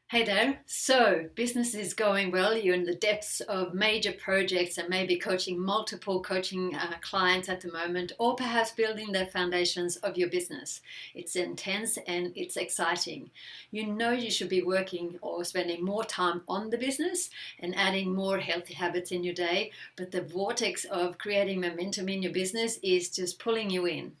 Hey there. So, business is going well. You're in the depths of major projects and maybe coaching multiple coaching clients at the moment, or perhaps building the foundations of your business. It's intense and it's exciting. You know you should be working or spending more time on the business and adding more healthy habits in your day, but the vortex of creating momentum in your business is just pulling you in.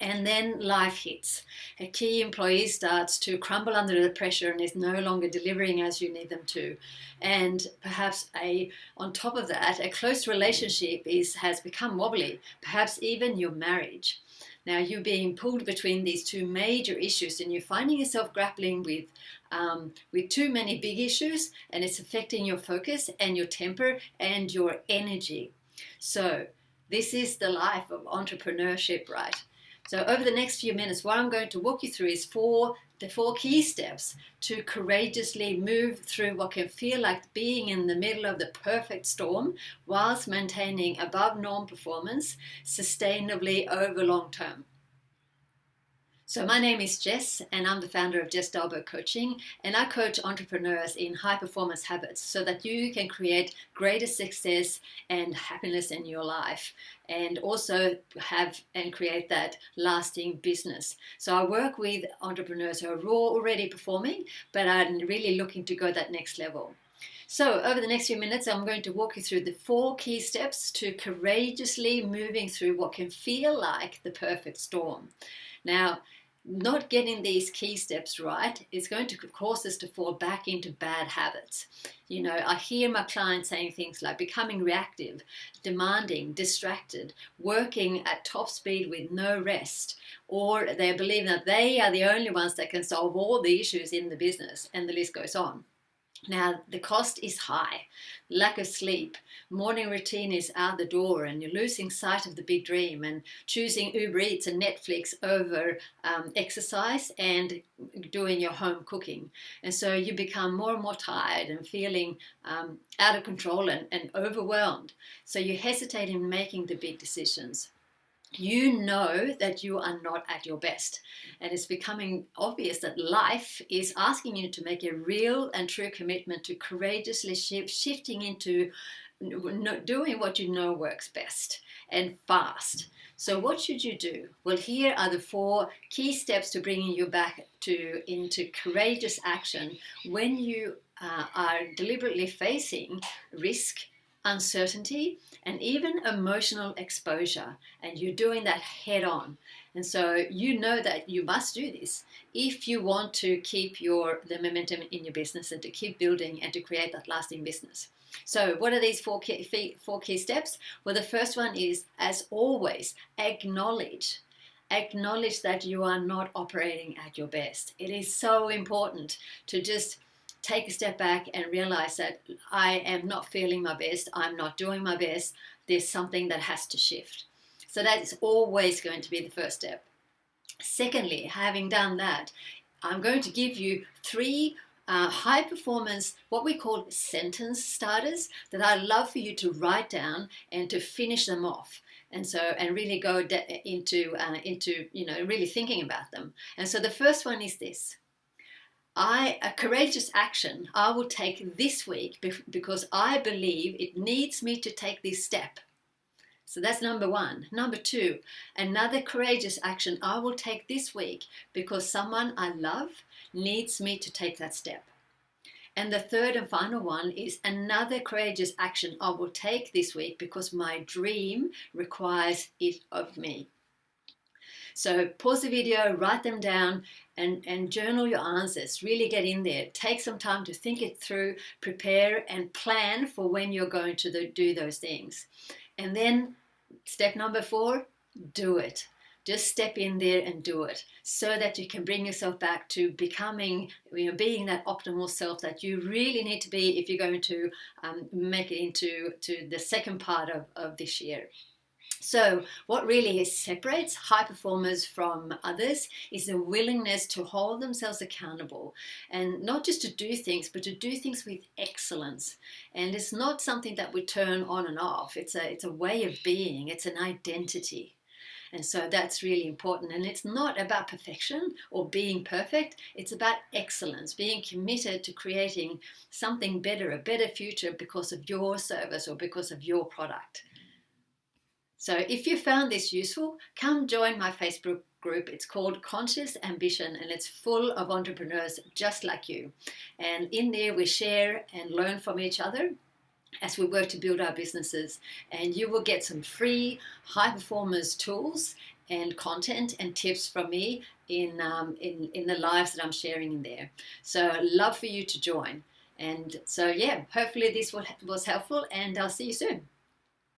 And then life hits. A key employee starts to crumble under the pressure and is no longer delivering as you need them to. And perhaps on top of that, a close relationship has become wobbly, perhaps even your marriage. Now you're being pulled between these two major issues, and you're finding yourself grappling with too many big issues, and it's affecting your focus and your temper and your energy. So this is the life of entrepreneurship, right? So over the next few minutes, what I'm going to walk you through is the four key steps to courageously move through what can feel like being in the middle of the perfect storm whilst maintaining above norm performance sustainably over long term. So my name is Jess, and I'm the founder of Jess Dalberg Coaching, and I coach entrepreneurs in high performance habits so that you can create greater success and happiness in your life, and also have and create that lasting business. So I work with entrepreneurs who are already performing, but are really looking to go that next level. So over the next few minutes, I'm going to walk you through the four key steps to courageously moving through what can feel like the perfect storm. Now, not getting these key steps right is going to cause us to fall back into bad habits. You know, I hear my clients saying things like becoming reactive, demanding, distracted, working at top speed with no rest, or they believe that they are the only ones that can solve all the issues in the business, and the list goes on. Now, the cost is high. Lack of sleep, morning routine is out the door, and you're losing sight of the big dream and choosing Uber Eats and Netflix over exercise and doing your home cooking. And so you become more and more tired and feeling out of control and overwhelmed. So you hesitate in making the big decisions. You know that you are not at your best, and it's becoming obvious that life is asking you to make a real and true commitment to courageously shifting into doing what you know works best and fast. So what should you do? Well, here are the four key steps to bringing you back into courageous action when you are deliberately facing risk, uncertainty, and even emotional exposure, and you're doing that head on. And so you know that you must do this if you want to keep the momentum in your business and to keep building and to create that lasting business. So what are these four key steps? Well, the first one is, as always, acknowledge that you are not operating at your best. It is so important to just take a step back and realize that I am not feeling my best, I'm not doing my best, there's something that has to shift. So that is always going to be the first step. Secondly, having done that, I'm going to give you three high performance, what we call sentence starters, that I love for you to write down and to finish them off. And really go into really thinking about them. And so the first one is this: a courageous action I will take this week because I believe it needs me to take this step. So that's number one. Number two, another courageous action I will take this week because someone I love needs me to take that step. And the third and final one is another courageous action I will take this week because my dream requires it of me. So pause the video, write them down, and journal your answers. Really get in there. Take some time to think it through, prepare and plan for when you're going to do those things. And then step number 4, do it. Just step in there and do it so that you can bring yourself back to becoming, being that optimal self that you really need to be if you're going to make it into the second part of this year. So what really separates high performers from others is the willingness to hold themselves accountable, and not just to do things, but to do things with excellence. And it's not something that we turn on and off. It's a way of being. It's an identity. And so that's really important. And it's not about perfection or being perfect. It's about excellence, being committed to creating something better, a better future because of your service or because of your product. So if you found this useful, come join my Facebook group. It's called Conscious Ambition, and it's full of entrepreneurs just like you. And in there we share and learn from each other as we work to build our businesses. And you will get some free high performers tools and content and tips from me in the lives that I'm sharing in there. So I'd love for you to join. And so, yeah, hopefully this was helpful, and I'll see you soon.